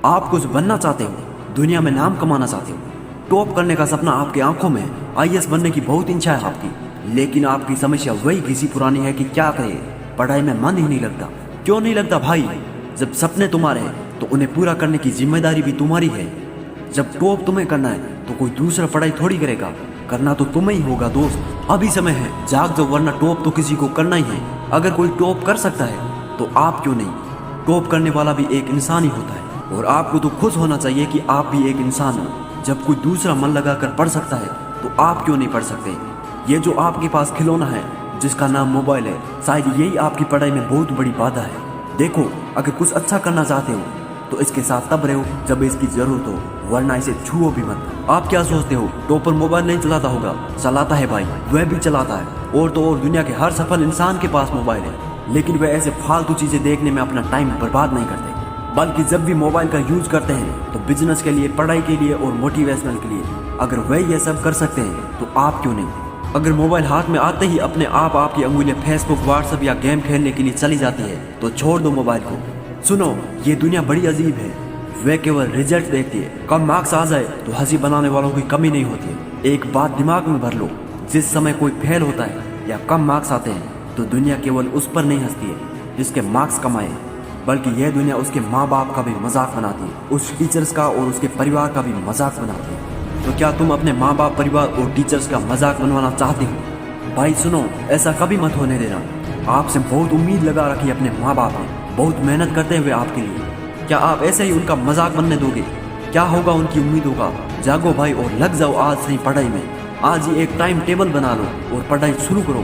आप कुछ बनना चाहते हो, दुनिया में नाम कमाना चाहते हो, टॉप करने का सपना आपकी आंखों में, आईएएस बनने की बहुत इच्छा है आपकी, लेकिन आपकी समस्या वही घिसी पुरानी है कि क्या करे, पढ़ाई में मन ही नहीं लगता। क्यों नहीं लगता भाई? जब सपने तुम्हारे हैं तो उन्हें पूरा करने की जिम्मेदारी भी तुम्हारी है। जब टॉप तुम्हें करना है तो कोई दूसरा पढ़ाई थोड़ी करेगा, करना तो तुम्हें ही होगा दोस्त। अभी समय है, जाग जाओ, वरना टॉप तो किसी को करना ही है। अगर कोई टॉप कर सकता है तो आप क्यों नहीं? टॉप करने वाला भी एक इंसान ही होता है और आपको तो खुश होना चाहिए कि आप भी एक इंसान हो। जब कोई दूसरा मन लगाकर पढ़ सकता है तो आप क्यों नहीं पढ़ सकते? ये जो आपके पास खिलौना है जिसका नाम मोबाइल है, शायद यही आपकी पढ़ाई में बहुत बड़ी बाधा है। देखो, अगर कुछ अच्छा करना चाहते हो तो इसके साथ तब रहो जब इसकी जरूरत हो, वरना इसे छुओ भी मत। आप क्या सोचते हो टॉपर मोबाइल नहीं चलाता होगा? चलाता है भाई, वह भी चलाता है। और तो और दुनिया के हर सफल इंसान के पास मोबाइल है, लेकिन वह ऐसे फालतू चीजें देखने में अपना टाइम बर्बाद नहीं करते, बल्कि जब भी मोबाइल का यूज करते हैं तो बिजनेस के लिए, पढ़ाई के लिए और मोटिवेशनल के लिए। अगर वह ये सब कर सकते हैं तो आप क्यों नहीं? अगर मोबाइल हाथ में आते ही अपने आप आपकी अंगुलियां फेसबुक, व्हाट्सएप या गेम खेलने के लिए चली जाती है तो छोड़ दो मोबाइल को। सुनो, ये दुनिया बड़ी अजीब है। वे केवल रिजल्ट देखती है। कम मार्क्स आ जाए तो हंसी बनाने वालों की कमी नहीं होती है। एक बात दिमाग में भर लो, जिस समय कोई फेल होता है या कम मार्क्स आते हैं तो दुनिया केवल उस पर नहीं हंसती है जिसके मार्क्स कम आए, बल्कि यह दुनिया उसके माँ बाप का भी मजाक बनाती है, उस टीचर्स का और उसके परिवार का भी मजाक बनाती है। तो क्या तुम अपने माँ बाप, परिवार और टीचर्स का मजाक बनवाना चाहते हो? भाई सुनो, ऐसा कभी मत होने देना। आपसे बहुत उम्मीद लगा रखी अपने माँ बाप ने, बहुत मेहनत करते हुए आपके लिए। क्या आप ऐसे ही उनका मजाक बनने दोगे? क्या होगा उनकी उम्मीदों का? जागो भाई और लग जाओ आज से ही पढ़ाई में। आज ही एक टाइम टेबल बना लो और पढ़ाई शुरू करो।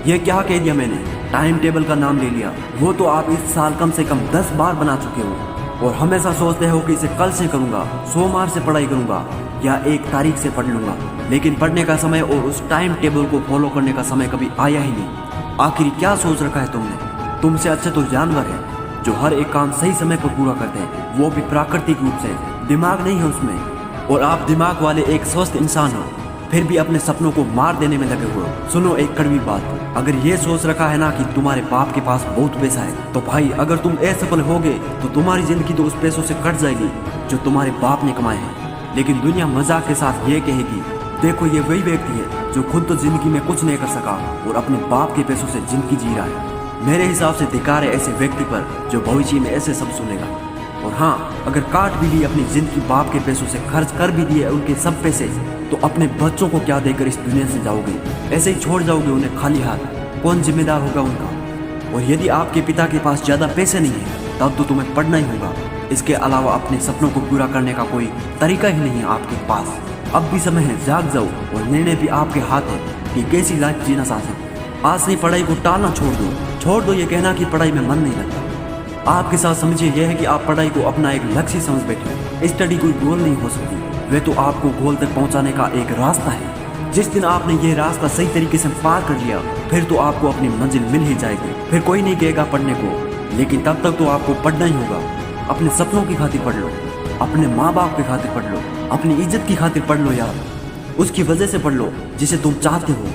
ये क्या कह दिया मैंने? टाइम टेबल का नाम ले लिया। वो तो आप इस साल कम से कम 10 बार बना चुके हो और हमेशा सोचते हो कि इसे कल से करूंगा, सोमवार से पढ़ाई करूंगा या 1 तारीख से पढ़ लूंगा, लेकिन पढ़ने का समय और उस टाइम टेबल को फॉलो करने का समय कभी आया ही नहीं। आखिर क्या सोच रखा है तुमने? तुमसे अच्छे तो जानवर है जो हर एक काम सही समय पर पूरा करते हैं, वो भी प्राकृतिक रूप से। दिमाग नहीं है उसमें, और आप दिमाग वाले एक स्वस्थ इंसान हो, फिर भी अपने सपनों को मार देने में लगे हुए हो। सुनो एक कड़वी बात, अगर ये सोच रखा है ना कि तुम्हारे बाप के पास बहुत पैसा है, तो भाई अगर तुम असफल होगे तो तुम्हारी जिंदगी तो उस पैसों से कट जाएगी जो तुम्हारे बाप ने कमाए हैं। लेकिन दुनिया मजाक के साथ ये कहेगी, देखो ये वही व्यक्ति है जो खुद तो जिंदगी में कुछ नहीं कर सका और अपने बाप के पैसों से जिंदगी जी रहा है। मेरे हिसाब से धिक्कार है ऐसे व्यक्ति पर जो भविष्य में ऐसे सब सुनेगा। और हाँ, अगर काट भी ली अपनी जिंदगी बाप के पैसों से, खर्च कर भी दिए उनके सब पैसे, तो अपने बच्चों को क्या देकर इस दुनिया से जाओगे? ऐसे ही छोड़ जाओगे उन्हें खाली हाथ? कौन जिम्मेदार होगा उनका? और यदि आपके पिता के पास ज्यादा पैसे नहीं है तब तो तुम्हें पढ़ना ही होगा। इसके अलावा अपने सपनों को पूरा करने का कोई तरीका ही नहीं है आपके पास। अब भी समय है, जाग जाओ और निर्णय भी आपके हाथ है कि कैसी लाइफ जीना चाहते हो। आज से पढ़ाई को टालना छोड़ दो ये कहना कि पढ़ाई में मन नहीं लगता। आपके साथ समझिए यह है कि आप पढ़ाई को अपना एक लक्ष्य समझ बैठे हो। स्टडी कोई गोल नहीं हो सकती, वह तो आपको गोल तक पहुंचाने का एक रास्ता है। जिस दिन आपने ये रास्ता सही तरीके से पार कर लिया, फिर तो आपको अपनी मंजिल मिल ही जाएगी। फिर कोई नहीं कहेगा पढ़ने को, लेकिन तब तक तो आपको पढ़ना ही होगा। अपने सपनों की खातिर पढ़ लो, अपने माँ बाप की खातिर पढ़ लो, अपनी इज्जत की खातिर पढ़ लो यार। उसकी वजह से पढ़ लो जिसे तुम चाहते हो,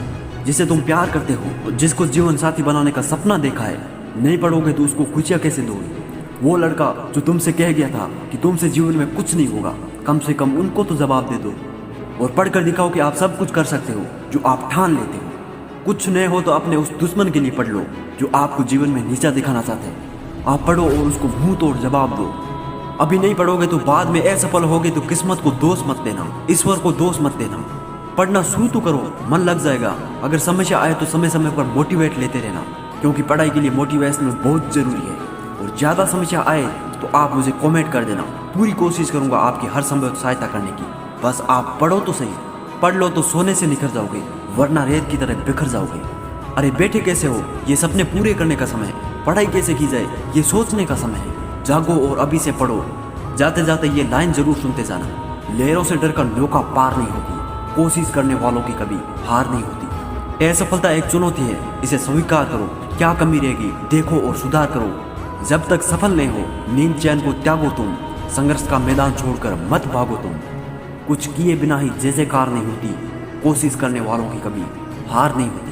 जिसे तुम प्यार करते हो, जिसको जीवन साथी बनाने का सपना देखा है। नहीं पढ़ोगे तो उसको खुशियाँ कैसे दोगे? वो लड़का जो तुमसे कह गया था कि तुमसे जीवन में कुछ नहीं होगा, कम से कम उनको तो जवाब दे दो और पढ़कर दिखाओ कि आप सब कुछ कर सकते हो जो आप ठान लेते हो। कुछ नहीं हो तो अपने उस दुश्मन के लिए पढ़ लो जो आपको जीवन में नीचा दिखाना चाहते हैं। आप पढ़ो और उसको मुंह तोड़ जवाब दो। अभी नहीं पढ़ोगे तो बाद में असफल होगे तो किस्मत को दोष मत देना, ईश्वर को दोष मत देना। पढ़ना शुरू तो करो, मन लग जाएगा। अगर समस्या आए तो समय समय पर मोटिवेट लेते रहना, क्योंकि पढ़ाई के लिए मोटिवेशन बहुत जरूरी है। और ज़्यादा समस्या आए तो आप मुझे कमेंट कर देना, पूरी कोशिश करूंगा आपकी हर संभव सहायता करने की। बस आप पढ़ो तो सही। पढ़ लो तो सोने से निखर जाओगे, वरना रेत की तरह बिखर जाओगे। अरे बैठे कैसे हो? ये सपने पूरे करने का समय है। पढ़ाई कैसे की जाए ये सोचने का समय है। जागो और अभी से पढ़ो। जाते जाते ये लाइन जरूर सुनते जाना, लहरों से डरकर नौका पार नहीं होती, कोशिश करने वालों की कभी हार नहीं होती। असफलता एक चुनौती है, इसे स्वीकार करो। क्या कमी रहेगी देखो और सुधार करो। जब तक सफल नहीं हो नींद चैन को त्यागो तुम, संघर्ष का मैदान छोड़कर मत भागो तुम। कुछ किए बिना ही जय जयकार नहीं होती, कोशिश करने वालों की कभी हार नहीं होती।